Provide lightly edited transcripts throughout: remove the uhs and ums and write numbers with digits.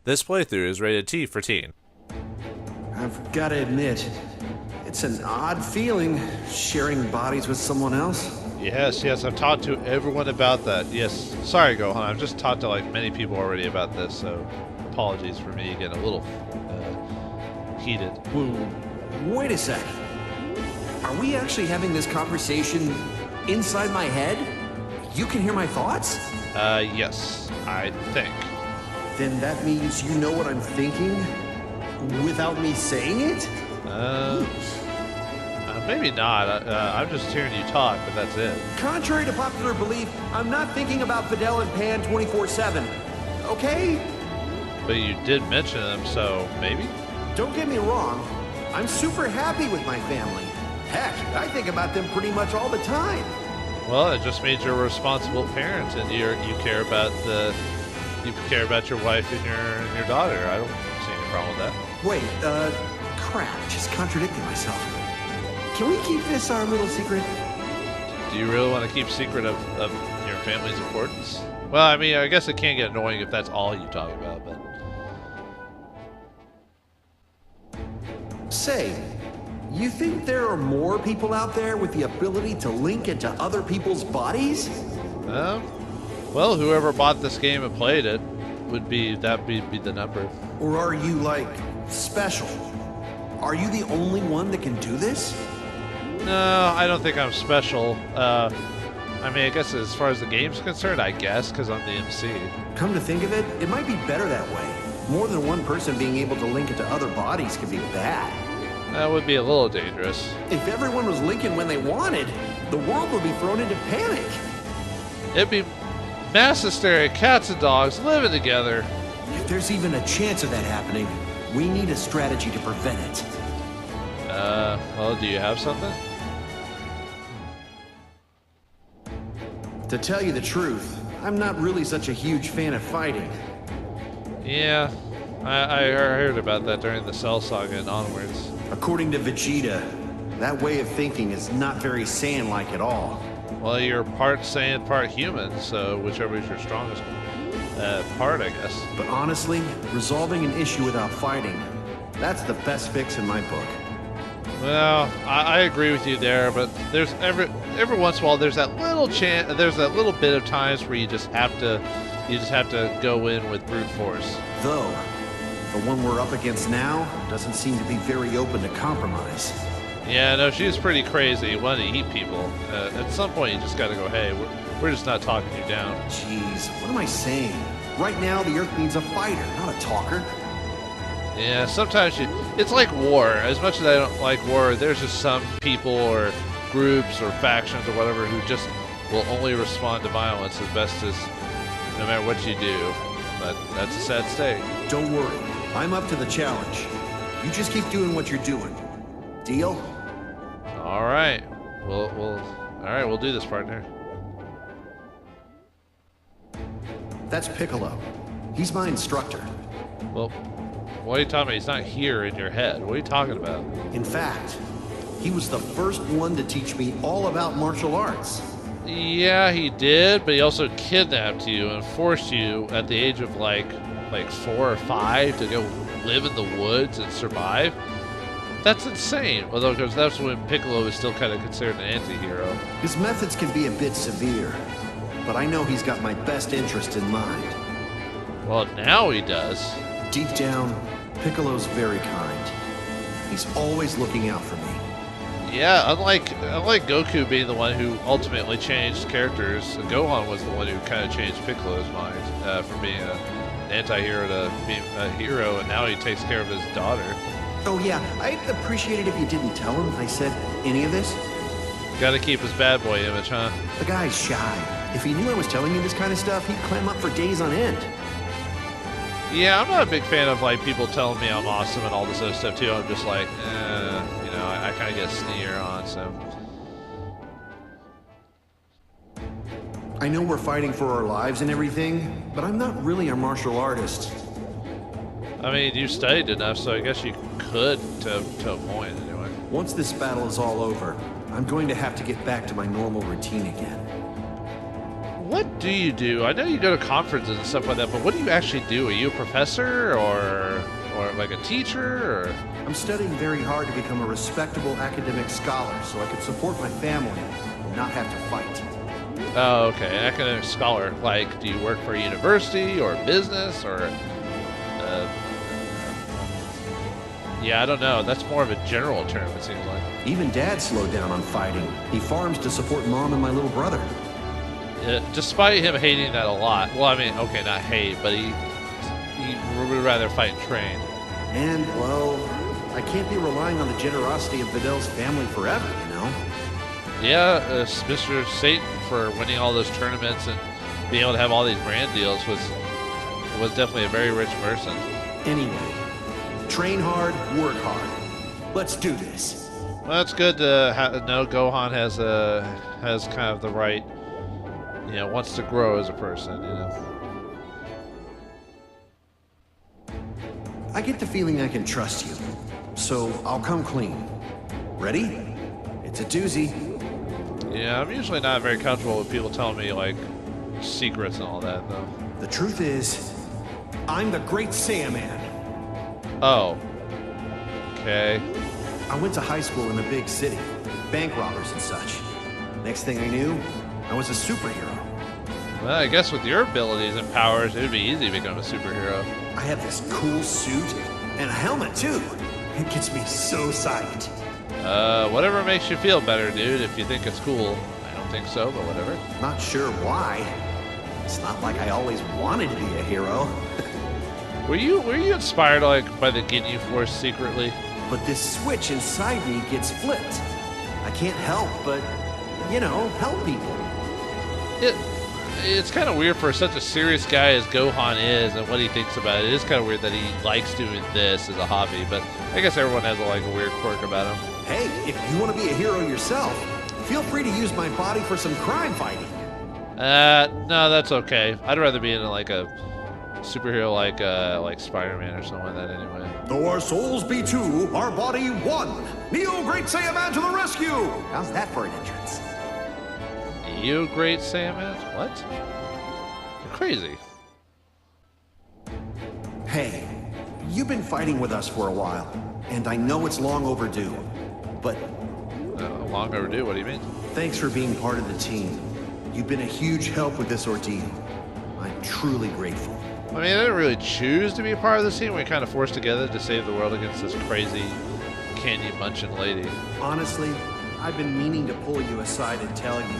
This playthrough is rated T for teen. I've got to admit, it's an odd feeling sharing bodies with someone else. Yes, I've talked to everyone about that. Yes, sorry, Gohan. I've just talked to like many people already about this, so apologies for me getting a little heated. Wait a sec. Are we actually having this conversation inside my head? You can hear my thoughts? Yes, I think. Then that means you know what I'm thinking without me saying it? Maybe not. I'm just hearing you talk, but that's it. Contrary to popular belief, I'm not thinking about Fidel and Pan 24/7. Okay? But you did mention them, so maybe? Don't get me wrong. I'm super happy with my family. Heck, I think about them pretty much all the time. Well, it just means you're a responsible parent, and you care about your wife and your daughter. I don't see any problem with that. Wait, crap, just contradicting myself. Can we keep this our little secret? Do you really want to keep secret of your family's importance? Well, I mean, I guess it can get annoying if that's all you talk about, but... Say, you think there are more people out there with the ability to link into other people's bodies? Well, whoever bought this game and played it would be the number. Or are you, like, special? Are you the only one that can do this? No, I don't think I'm special. I mean, I guess as far as the game's concerned, I guess, because I'm the MC. Come to think of it, it might be better that way. More than one person being able to link into other bodies could be bad. That would be a little dangerous. If everyone was linking when they wanted, the world would be thrown into panic. It'd be mass hysteria, cats and dogs living together. If there's even a chance of that happening, we need a strategy to prevent it. Well, do you have something? To tell you the truth, I'm not really such a huge fan of fighting. Yeah, I heard about that during the Cell Saga and onwards. According to Vegeta, that way of thinking is not very Saiyan-like at all. Well, you're part Saiyan, part human, so whichever is your strongest part, I guess. But honestly, resolving an issue without fighting, that's the best fix in my book. Well, I agree with you there, but there's every once in a while there's that little bit of times where you just have to go in with brute force. Though, the one we're up against now doesn't seem to be very open to compromise. Yeah, no, she's pretty crazy, wanting to eat people. At some point, you just gotta go, hey, we're just not talking you down. Jeez, what am I saying? Right now, the Earth needs a fighter, not a talker. Yeah, sometimes it's like war. As much as I don't like war, there's just some people or groups or factions or whatever who just will only respond to violence as best as no matter what you do. But that's a sad state. Don't worry, I'm up to the challenge. You just keep doing what you're doing. Deal? All right. We'll do this, partner. That's Piccolo. He's my instructor. Well, what are you talking about? He's not here in your head. What are you talking about? In fact, he was the first one to teach me all about martial arts. Yeah, he did, but he also kidnapped you and forced you at the age of like 4 or 5 to go live in the woods and survive. That's insane. Although, because that's when Piccolo is still kind of considered an anti-hero. His methods can be a bit severe, but I know he's got my best interest in mind. Well, now he does. Deep down, Piccolo's very kind. He's always looking out for me. Yeah, unlike Goku being the one who ultimately changed characters, Gohan was the one who kind of changed Piccolo's mind from being an anti-hero to being a hero, and now he takes care of his daughter. Oh yeah, I'd appreciate it if you didn't tell him I said any of this. Gotta keep his bad boy image, huh? The guy's shy. If he knew I was telling you this kind of stuff, he'd clam up for days on end. Yeah, I'm not a big fan of like people telling me I'm awesome and all this other stuff too. I'm just like, I kind of get a sneer on, so. I know we're fighting for our lives and everything, but I'm not really a martial artist. I mean, you studied enough, so I guess you could to a point anyway. Once this battle is all over, I'm going to have to get back to my normal routine again. What do you do? I know you go to conferences and stuff like that, but what do you actually do? Are you a professor or like a teacher? Or? I'm studying very hard to become a respectable academic scholar so I could support my family and not have to fight. Oh, okay. An academic scholar. Like, do you work for a university or a business or... yeah, I don't know. That's more of a general term, it seems like. Even Dad slowed down on fighting. He farms to support Mom and my little brother. Despite him hating that a lot. Well, I mean, okay, not hate, but he would rather fight and train. And, well, I can't be relying on the generosity of Videl's family forever, you know? Yeah, Mr. Satan, for winning all those tournaments and being able to have all these brand deals was definitely a very rich person. Anyway, train hard, work hard. Let's do this. Well, that's good to know Gohan has kind of the right, you know, wants to grow as a person, you know. I get the feeling I can trust you, so I'll come clean. Ready? It's a doozy. Yeah, I'm usually not very comfortable with people telling me, like, secrets and all that, though. The truth is, I'm the Great Saiyaman. Oh. Okay. I went to high school in a big city, bank robbers and such. Next thing I knew, I was a superhero. Well, I guess with your abilities and powers, it would be easy to become a superhero. I have this cool suit and a helmet, too. It gets me so psyched. Whatever makes you feel better, dude, if you think it's cool. I don't think so, but whatever. Not sure why. It's not like I always wanted to be a hero. Were you inspired, like, by the Ginyu Force secretly? But this switch inside me gets flipped. I can't help but, you know, help people. It's kind of weird for such a serious guy as Gohan is and what he thinks about it. It is kind of weird that he likes doing this as a hobby, but I guess everyone has like a weird quirk about him. Hey, if you want to be a hero yourself, feel free to use my body for some crime fighting. No, that's okay. I'd rather be in like a superhero like Spider-Man or something like that anyway. Though our souls be two, our body one. Neo Great Saiyaman to the rescue! How's that for an entrance? You Great Saiyaman? What? You're crazy. Hey, you've been fighting with us for a while, and I know it's long overdue, but... long overdue? What do you mean? Thanks for being part of the team. You've been a huge help with this ordeal. I'm truly grateful. I mean, I didn't really choose to be a part of this team. We kind of forced together to save the world against this crazy candy-munching lady. Honestly, I've been meaning to pull you aside and tell you.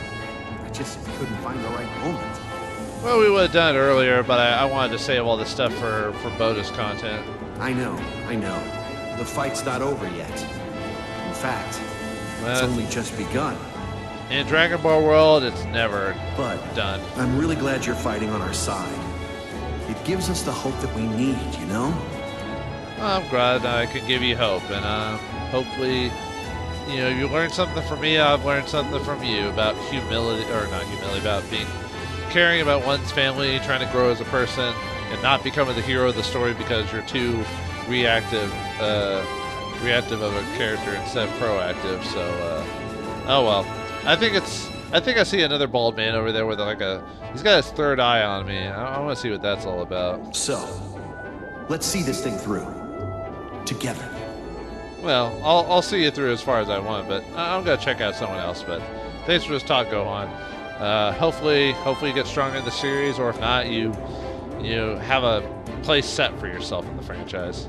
I just couldn't find the right moment. Well, we would have done it earlier, but I wanted to save all this stuff for bonus content. I know. The fight's not over yet. In fact, it's only just begun. In Dragon Ball World, it's never done. I'm really glad you're fighting on our side. It gives us the hope that we need, you know? I'm glad I can give you hope, and hopefully, you know, you learned something from me, I've learned something from you about humility, or not humility, about caring about one's family, trying to grow as a person, and not becoming the hero of the story because you're too reactive of a character instead of proactive. So, oh well. I think I see another bald man over there with he's got his third eye on me. I want to see what that's all about. So, let's see this thing through. Together. Well, I'll see you through as far as I want, but I'm gonna check out someone else. But thanks for this talk, Gohan. Hopefully you get stronger in the series, or if not, you have a place set for yourself in the franchise.